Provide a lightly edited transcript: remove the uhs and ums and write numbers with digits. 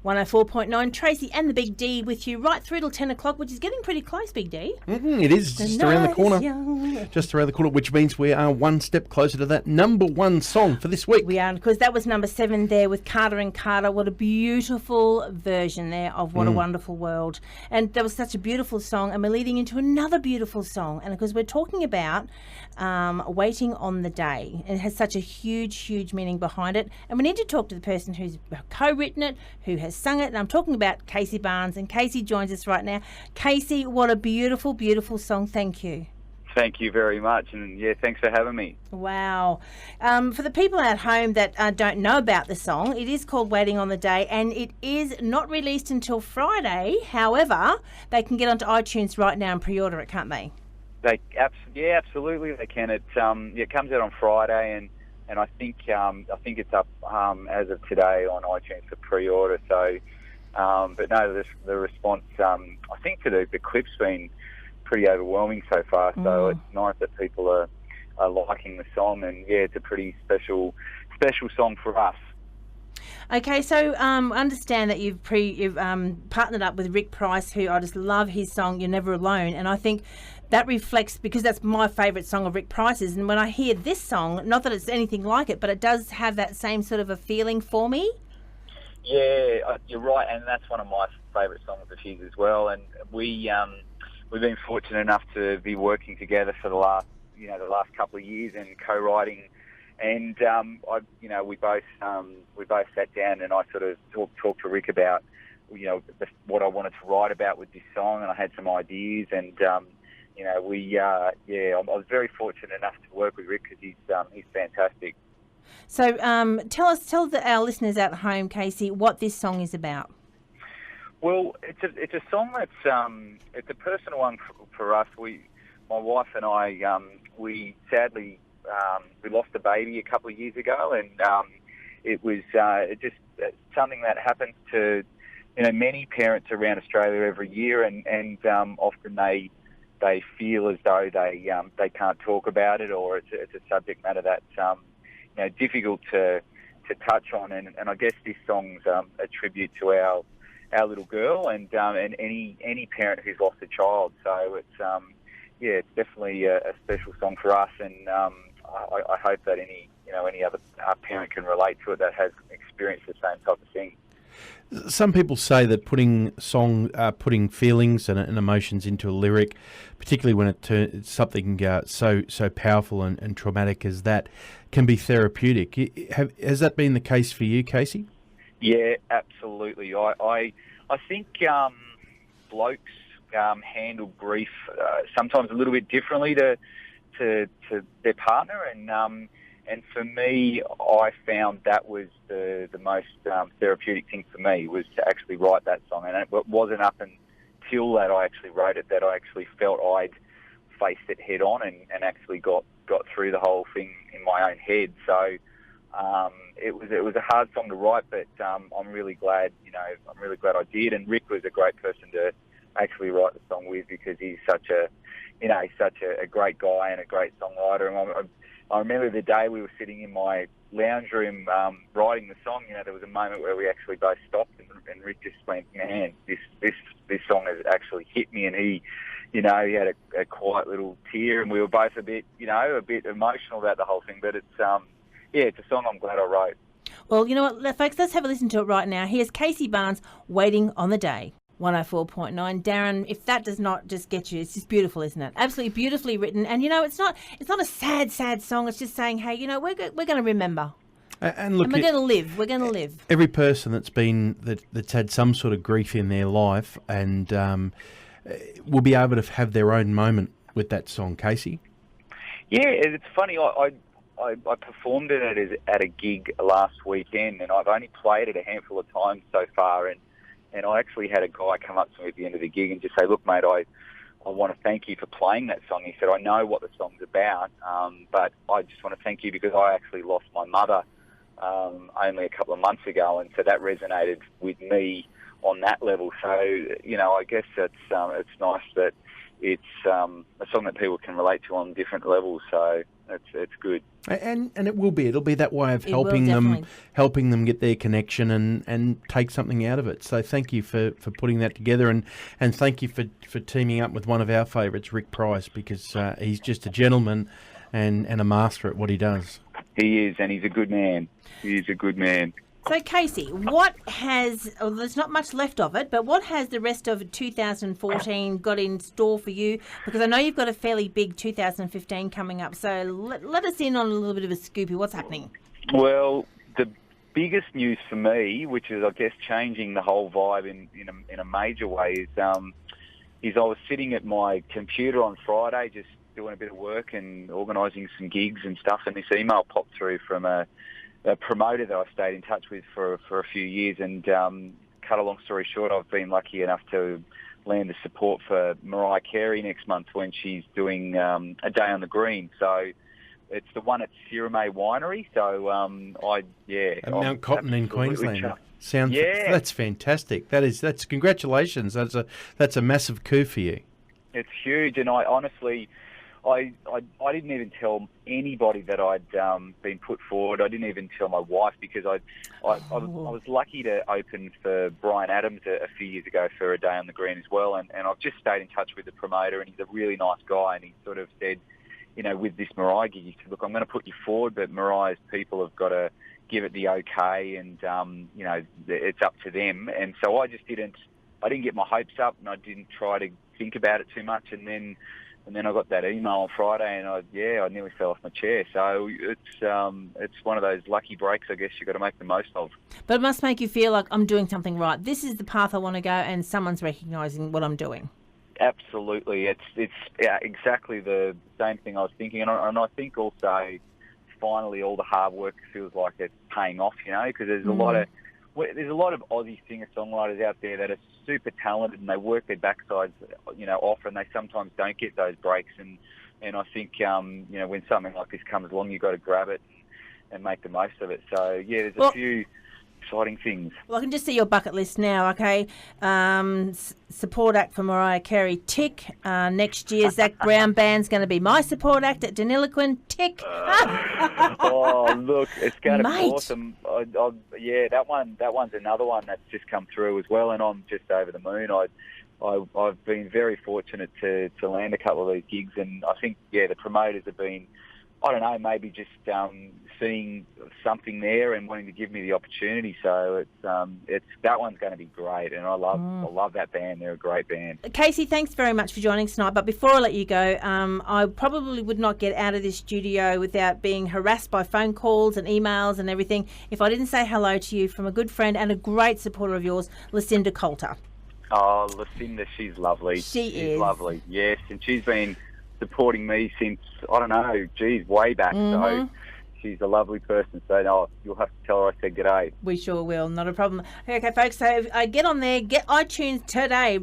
104.9, Tracy and the Big D with you right through till 10 o'clock, which is getting pretty close, Big D. It is just around the corner. Just around the corner, which means we are one step closer to that number one song for this week. We are, because that was number 7 there with Carter and Carter. What a beautiful version there of What a Wonderful World. And that was such a beautiful song, and we're leading into another beautiful song. And because we're talking about waiting on the day, it has such a huge, huge meaning behind it. And we need to talk to the person who's co-written it, who has sung it, and I'm talking about Casey Barnes, and Casey joins us right now. Casey, what a beautiful, beautiful song. Thank you. Thank you very much, and thanks for having me. Wow. For the people at home that don't know about the song, it is called Waiting on the Day, and it is not released until Friday. However, they can get onto iTunes right now and pre-order it, can't they? Absolutely they can. It comes out on Friday, and I think it's up as of today on iTunes for pre-order. So, but no, the response I think to the clip's been pretty overwhelming so far. So it's nice that people are liking the song, and it's a pretty special song for us. Okay, so I understand that you've partnered up with Rick Price, who I just love his song "You're Never Alone," and I think that reflects, because that's my favourite song of Rick Price's. And when I hear this song, not that it's anything like it, but it does have that same sort of a feeling for me. Yeah, you're right, and that's one of my favourite songs of his as well. And we've been fortunate enough to be working together for the last couple of years and co-writing. And we both sat down, and I sort of talked to Rick about what I wanted to write about with this song, and I had some ideas, and I was very fortunate enough to work with Rick because he's fantastic. So tell our listeners at home, Casey, what this song is about. Well, it's a song that's it's a personal one for us. My wife and I, we sadly we lost a baby a couple of years ago, and it was just something that happens to many parents around Australia every year, and often they feel as though they can't talk about it, or it's a subject matter that's difficult to touch on, and I guess this song's a tribute to our little girl and any parent who's lost a child. So it's definitely a special song for us, and I hope that any other parent can relate to it that has experienced the same type of thing. Some people say that putting feelings and emotions into a lyric, particularly when it's something so powerful and traumatic as that, can be therapeutic. Has that been the case for you, Casey? Yeah, absolutely. I think blokes handle grief sometimes a little bit differently to their partner, and for me, I found that was the most therapeutic thing for me, was to actually write that song. And it wasn't up until that I actually wrote it that I actually felt I'd faced it head on and actually got through the whole thing in my own head. So it was a hard song to write, but I'm really glad I did. And Rick was a great person to actually write the song with, because he's such a great guy and a great songwriter. And I remember the day we were sitting in my lounge room writing the song. There was a moment where we actually both stopped, and Rick just went, "Man, this song has actually hit me." And he had a quiet little tear, and we were both a bit emotional about the whole thing. But it's a song I'm glad I wrote. Well, you know what, folks, let's have a listen to it right now. Here's Casey Barnes, Waiting on the Day. 104.9. Darren, if that does not just get you, it's just beautiful, isn't it? Absolutely beautifully written. And it's not a sad song. It's just saying, hey, we're going to remember. And look, we're going to live. We're going to live. Every person that's had some sort of grief in their life, and will be able to have their own moment with that song, Casey. Yeah, it's funny. I performed it at a gig last weekend, and I've only played it a handful of times so far, and I actually had a guy come up to me at the end of the gig and just say, "Look, mate, I want to thank you for playing that song." He said, "I know what the song's about, but I just want to thank you because I actually lost my mother only a couple of months ago, and so that resonated with me on that level." So, I guess it's nice that it's a song that people can relate to on different levels. So it's good. And it'll be that way of It will, helping definitely. them get their connection and take something out of it. So thank you for putting that together, and thank you for teaming up with one of our favourites, Rick Price, because he's just a gentleman and a master at what he does. He is, and he's a good man. He is a good man. So, Casey, there's not much left of it, but what has the rest of 2014 got in store for you? Because I know you've got a fairly big 2015 coming up, so let us in on a little bit of a scoopy. What's happening? Well, the biggest news for me, which is, I guess, changing the whole vibe in a major way, is I was sitting at my computer on Friday just doing a bit of work and organising some gigs and stuff, and this email popped through from a promoter that I stayed in touch with for a few years. And cut a long story short, I've been lucky enough to land the support for Mariah Carey next month when she's doing a day on the green. So it's the one at Sirame Winery. So At Mount Cotton in Queensland. Yeah. That's fantastic. That's congratulations. That's a massive coup for you. It's huge, and I honestly, I didn't even tell anybody that I'd been put forward. I didn't even tell my wife, because I was lucky to open for Bryan Adams a few years ago for a day on the green as well, and I've just stayed in touch with the promoter, and he's a really nice guy, and he sort of said, with this Mariah gig, he said, look, I'm going to put you forward, but Mariah's people have got to give it the okay, and it's up to them. And so I didn't get my hopes up, and I didn't try to think about it too much, and then I got that email on Friday, and I nearly fell off my chair. So it's one of those lucky breaks, I guess, you've got to make the most of. But it must make you feel like I'm doing something right. This is the path I want to go, and someone's recognising what I'm doing. Absolutely, it's exactly the same thing I was thinking, and I think also finally all the hard work feels like it's paying off, because there's a lot of Aussie singer-songwriters out there that are super talented, and they work their backsides, off, and they sometimes don't get those breaks. And I think, when something like this comes along, you've got to grab it and make the most of it. So, there's a few exciting things. Well, I can just see your bucket list now, okay? Support act for Mariah Carey, tick. Next year, Zach Brown Band's going to be my support act at Deniliquin, tick. Oh, look, it's going to be awesome. That one's another one that's just come through as well, and I'm just over the moon. I've been very fortunate to land a couple of these gigs, and I think, the promoters have been, I don't know, maybe just seeing something there and wanting to give me the opportunity. So it's that one's going to be great, and I love that band. They're a great band. Casey, thanks very much for joining us tonight. But before I let you go, I probably would not get out of this studio without being harassed by phone calls and emails and everything if I didn't say hello to you from a good friend and a great supporter of yours, Lucinda Coulter. Oh, Lucinda, she's lovely. She's lovely. Yes, and she's been supporting me since, I don't know, way back. Mm-hmm. So she's a lovely person. So you'll have to tell her I said g'day. We sure will. Not a problem. Okay, folks. So get on there. Get iTunes today.